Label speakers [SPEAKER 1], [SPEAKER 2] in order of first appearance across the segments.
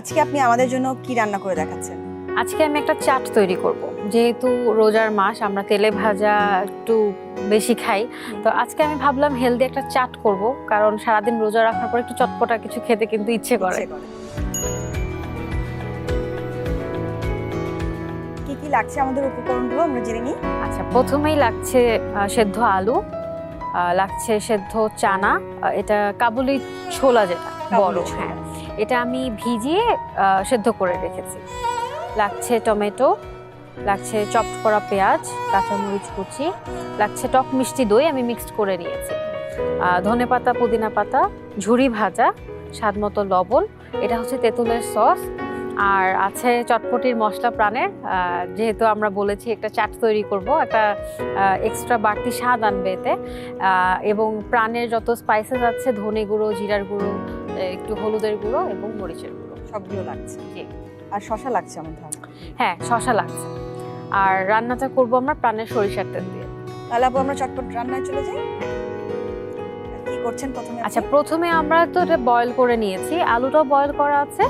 [SPEAKER 1] আজকে আপনি আমাদের জন্য কি রান্না করে দেখাচ্ছেন?
[SPEAKER 2] আজকে আমি একটা চাট তৈরি করব। যেহেতু রোজার মাস, আমরা তেলে ভাজা একটু বেশি খাই, তো আজকে আমি ভাবলাম হেলদি একটা চাট করব, কারণ সারাদিন রোজা রাখার পর একটু চটপটা কিছু খেতে কিন্তু ইচ্ছে করে।
[SPEAKER 1] কি কি লাগছে আমাদের উপকরণগুলো আমরা জেনে নিই।
[SPEAKER 2] আচ্ছা, প্রথমেই লাগছে সেদ্ধ আলু, লাগছে সেদ্ধ চানা, এটা কাবুলি ছোলা যেটা বড়, হ্যাঁ, এটা আমি ভিজিয়ে সেদ্ধ করে রেখেছি। লাগছে টমেটো, লাগছে চপড করা পেঁয়াজ, কাঁচামরিচ কুচি, লাগছে টক মিষ্টি দই আমি মিক্সড করে নিয়েছি, ধনেপাতা, পুদিনা পাতা, ঝুরি ভাজা, স্বাদ মতো লবণ, এটা হচ্ছে তেঁতুলের সস, আর আছে চটপটির মশলা প্রাণের। যেহেতু আমরা বলেছি একটা চাট তৈরি করব, একটা এক্সট্রা বাড়তি স্বাদ আনবে এতে, এবং প্রাণের যত স্পাইসেস আছে, ধনে গুঁড়ো, জিরার গুঁড়ো, একটু হলুদের গুঁড়ো এবং মরিচের গুঁড়ো,
[SPEAKER 1] সবগুলো লাগছে।
[SPEAKER 2] জি।
[SPEAKER 1] আর শসা লাগছে আমার ধারণা।
[SPEAKER 2] হ্যাঁ, শসা লাগছে। আর রান্নাটা করব আমরা প্রাণের সরিষার তেল দিয়ে।
[SPEAKER 1] তাহলে আপু আমরা চটপট রান্নায় চলে যাই। কি করছেন প্রথমে?
[SPEAKER 2] আচ্ছা, প্রথমে আমরা তো এটা বয়েল করে নিয়েছি, আলুটাও বয়েল করা আছে,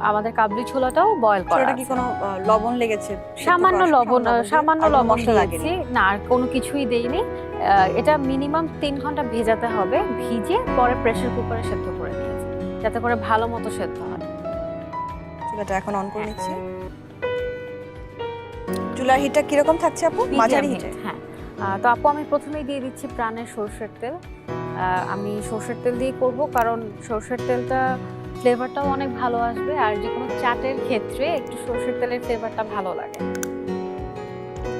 [SPEAKER 2] আমাদের কাবলি ছোলাটাও বয়েল করা আছে।
[SPEAKER 1] কি কোনো লবণ লেগেছে?
[SPEAKER 2] সামান্য লবণ দিয়েছি, না আর কোনো কিছুই দেইনি। এটা মিনিমাম 3 ঘন্টা ভেজাতে হবে, ভিজে পরে প্রেসার কুকারে সেদ্ধ করে নিয়েছি, যাতে করে ভালো মতো সেদ্ধ হয়।
[SPEAKER 1] চুলাটা এখন অন করে নিচ্ছি। চুলার হিটটা কিরকম থাকছে আপু? মাঝারি হিটে?
[SPEAKER 2] হ্যাঁ। তো আপু, আমি প্রথমেই দিয়ে দিচ্ছি প্রাণের সরষের তেল। আমি সরষের তেল দিয়ে করব, কারণ সরষের তেলটা ফ্লেভারটাও অনেক ভালো আসবে, আর যে কোনো চাটের ক্ষেত্রে একটু সরষের তেলের ফ্লেভারটা ভালো লাগে।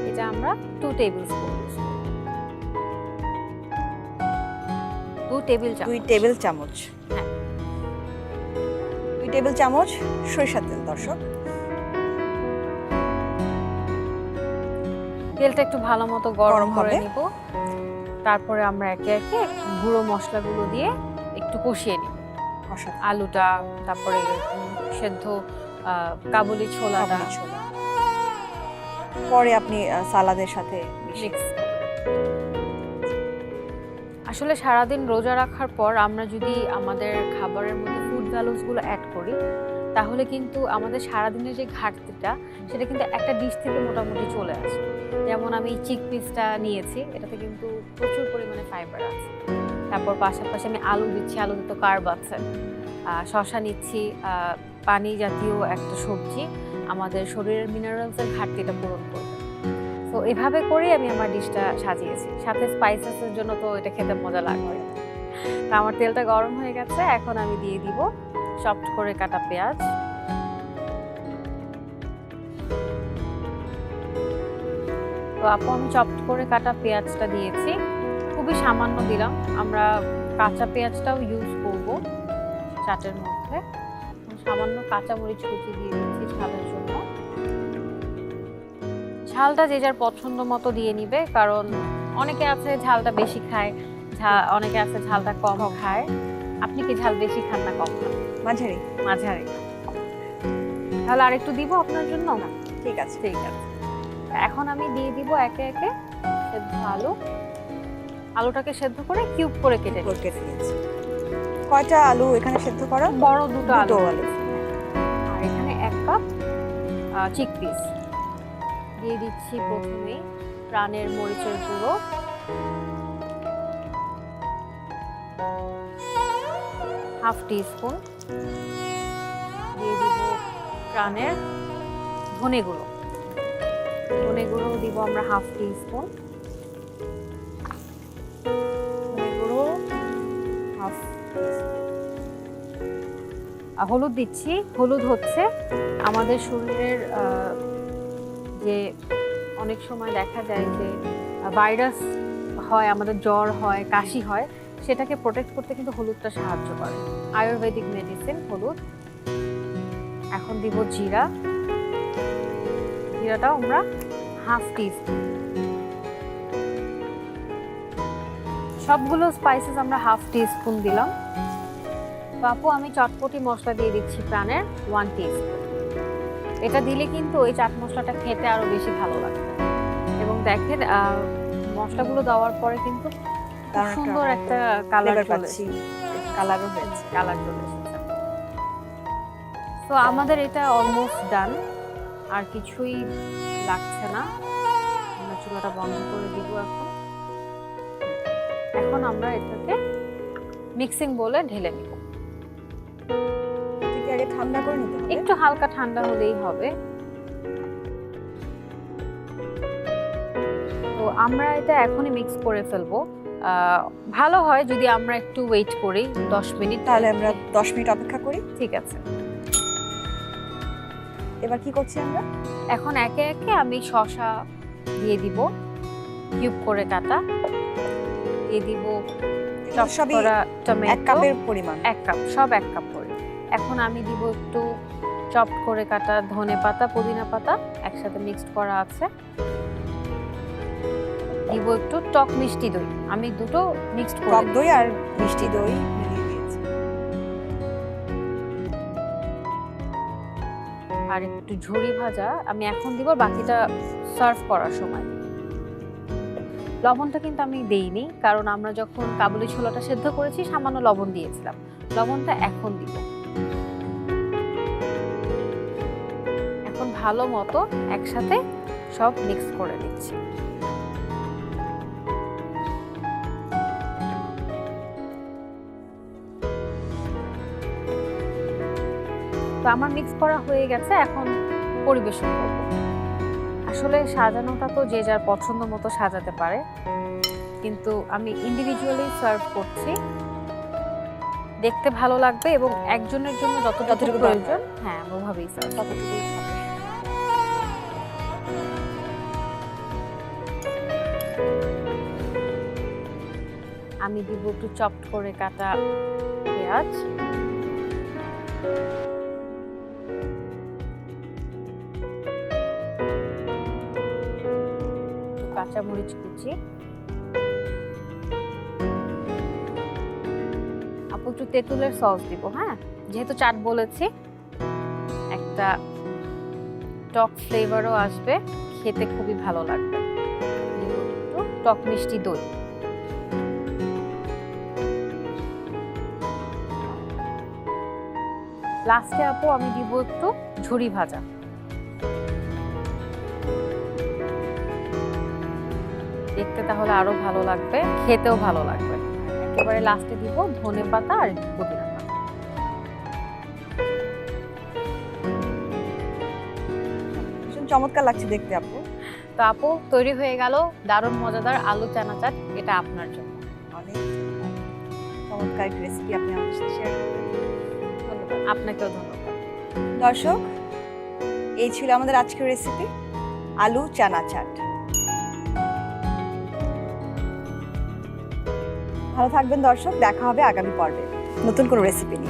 [SPEAKER 2] এটা আমরা 2 টেবিল স্পুন, 2 টেবিল চামচ, হ্যাঁ,
[SPEAKER 1] 2 টেবিল চামচ সরিষার তেল। দর্শক,
[SPEAKER 2] তেলটা একটু ভালো মতো গরম করে নিব, তারপরে আমরা একে একে গুঁড়ো মশলাগুলো দিয়ে একটু কষিয়ে নিব। আলুটা, তারপরে সেদ্ধ কাবুলি ছোলাটা,
[SPEAKER 1] পরে আপনি সালাদের সাথে
[SPEAKER 2] মিক্স। আসলে সারাদিন রোজা রাখার পর আমরা যদি আমাদের খাবারের মধ্যে ফুড ভ্যালুসগুলো অ্যাড করি, তাহলে কিন্তু আমাদের সারাদিনের যে ঘাটতিটা, সেটা কিন্তু একটা ডিশ থেকে মোটামুটি চলে আসে। যেমন আমি চিক পিসটা নিয়েছি, এটাতে কিন্তু প্রচুর পরিমাণে ফাইবার আছে। তারপর পাশাপাশি আমি আলু দিচ্ছি, আলুতে তো কার্ব আছে। শসা নিচ্ছি, পানি জাতীয় একটা সবজি, আমাদের শরীরের মিনারেলসের ঘাটতিটা পূরণ করবে। তো এভাবে করেই আমি আমার ডিশটা সাজিয়েছি, সাথে স্পাইসেসের জন্য তো এটা খেতে মজা লাগবে। তা আমার তেলটা গরম হয়ে গেছে, এখন আমি দিয়ে দিব চপড করে কাটা পেঁয়াজ, তো আপু আমি চপড করে কাটা পেঁয়াজটা দিয়েছি, খুবই সামান্য দিলাম, আমরা কাঁচা পেঁয়াজটাও ইউজ করব চাটের মধ্যে। সামান্য কাঁচামরিচ কুচি দিয়ে দিচ্ছি ঝালের জন্য। ঝালটা যে যার পছন্দ মতো দিয়ে নিবে, কারণ অনেকে আছে ঝালটা বেশি খায়, অনেকে আছে ঝালটা কম খায়। আপনি কি ঝাল বেশি খান না কম খান?
[SPEAKER 1] মাঝারি।
[SPEAKER 2] মাঝারি। তাহলে আরেকটু দিব আপনার জন্য? না,
[SPEAKER 1] ঠিক আছে।
[SPEAKER 2] এখন আমি দিয়ে দিব একে একে সেদ্ধ আলু। আলুটাকে সেদ্ধ করে কিউব করে কেটে
[SPEAKER 1] নিয়েছি। কয়টা আলু এখানে সেদ্ধ করা?
[SPEAKER 2] বড় দুটো আলু। আর এখানে 1 কাপ চিক পিস দিয়ে দিচ্ছি। প্রথমে প্রাণের মরিচের গুঁড়ো, হাফ টিস্পুন দিয়ে দিব প্রাণের ধনে গুঁড়ো, দিব আমরা হাফ টিস্পুন, হলুদ দিচ্ছি। হলুদ হচ্ছে আমাদের শরীরের যে অনেক সময় দেখা যায় যে ভাইরাস হয়, আমাদের জ্বর হয়, কাশি হয়, সেটাকে প্রোটেক্ট করতে কিন্তু হলুদটা সাহায্য করে, আয়ুর্বেদিক মেডিসিন হলুদ। এখন দিব জিরাটাও আমরা হাফ টিস্পুন। সবগুলো স্পাইসেস আমরা হাফ টিস্পুন দিলাম। বাপু, আমি চটপটি মশলা দিয়ে দিচ্ছি প্রাণের 1 টিস্পুন। এটা দিলে কিন্তু ওই চাট মশলাটা খেতে আরো বেশি ভালো লাগবে। এবং দেখেন মশলাগুলো দেওয়ার পরে কিন্তু সুন্দর একটা কালার চলে এসেছে। তো আমাদের এটা অলমোস্ট ডান, আর কিছুই লাগছে না। আমরা চুলাটা বন্ধ করে দিব এখন। এখন আমরা এটাকে মিক্সিং বলে ঢেলে নিব।
[SPEAKER 1] এটাকে আগে ঠান্ডা করে নিতে হবে।
[SPEAKER 2] একটু হালকা ঠান্ডা হলেই হবে। তো আমরা এটা এখনই মিক্স করে ফেলবো। ভালো হয় যদি আমরা একটু ওয়েট করি 10 মিনিট।
[SPEAKER 1] তাহলে আমরা 10 মিনিট অপেক্ষা করি।
[SPEAKER 2] ঠিক আছে।
[SPEAKER 1] এবার কি করছি আমরা?
[SPEAKER 2] এখন একে একে আমি শসা দিয়ে দিব, কিউব করে কাটা দিয়ে দিব, চপ
[SPEAKER 1] সবই
[SPEAKER 2] করা টমেটো
[SPEAKER 1] 1 কাপের পরিমাণ।
[SPEAKER 2] 1 কাপ, সব 1 কাপ করে। এখন আমি দিব একটু চপ করে কাটা ধনেপাতা, পুদিনা পাতা একসাথে মিক্সড করা আছে। দিব একটু টক মিষ্টি দই, আমি দুটো মিক্সড করে
[SPEAKER 1] টক দই আর মিষ্টি দই মিলিয়ে দিয়েছি।
[SPEAKER 2] আর একটু ঝুরি ভাজা আমি এখন দিব, বাকিটা সার্ভ করার সময়। লবণটা কিন্তু আমি দেইনি, কারণ আমরা যখন কাবুলি ছোলাটা সেদ্ধ করেছি সামান্য লবণ দিয়েছিলাম। লবণটা এখন দিব। এখন ভালো মতো একসাথে সব মিক্স করে দিচ্ছি। তো আমার মিক্স করা হয়ে গেছে, এখন পরিবেশন করব। আসলে সাজানোটা তো যে যার পছন্দ মতো সাজাতে পারে, কিন্তু আমি ইন্ডিভিজুয়ালি সার্ভ করছি। দেখতে ভালো লাগবে এবং একজনের জন্য যতটুকু প্রয়োজন, হ্যাঁ ওভাবেই সার্ভ
[SPEAKER 1] ততটুকুই খাবে।
[SPEAKER 2] আমি দিব একটু চপড করে কাটা পেঁয়াজ, কাঁচামরিচ কুচি, আপু একটু তেঁতুলের সস দিব। হ্যাঁ, যেহেতু চাট বলেছি, একটা টক ফ্লেভারও আসবে, খেতে খুবই ভালো লাগবে। দিব একটু টক মিষ্টি দই। লাস্টে আপু আমি দিব একটু ঝুরি ভাজা। দেখতে তাহলে আরো ভালো লাগবে, খেতেও ভালো লাগবে। একেবারে লাস্টে দিব ধনেপাতা আর পুদিনা পাতা।
[SPEAKER 1] ভীষণ চমৎকার লাগছে দেখতে আপু।
[SPEAKER 2] তো আপু তৈরি হয়ে গেল দারুণ মজাদার আলু চানা চাট। এটা আপনার জন্য।
[SPEAKER 1] অনেক চমৎকার রেসিপি আপনি আমাদের সাথে শেয়ার করলেন। ধন্যবাদ।
[SPEAKER 2] আপনাকেও ধন্যবাদ।
[SPEAKER 1] দর্শক, এই ছিল আমাদের আজকের রেসিপি আলু চানা চাট। ভালো থাকবেন দর্শক, দেখা হবে আগামী পর্বে নতুন কোনো রেসিপি নিয়ে।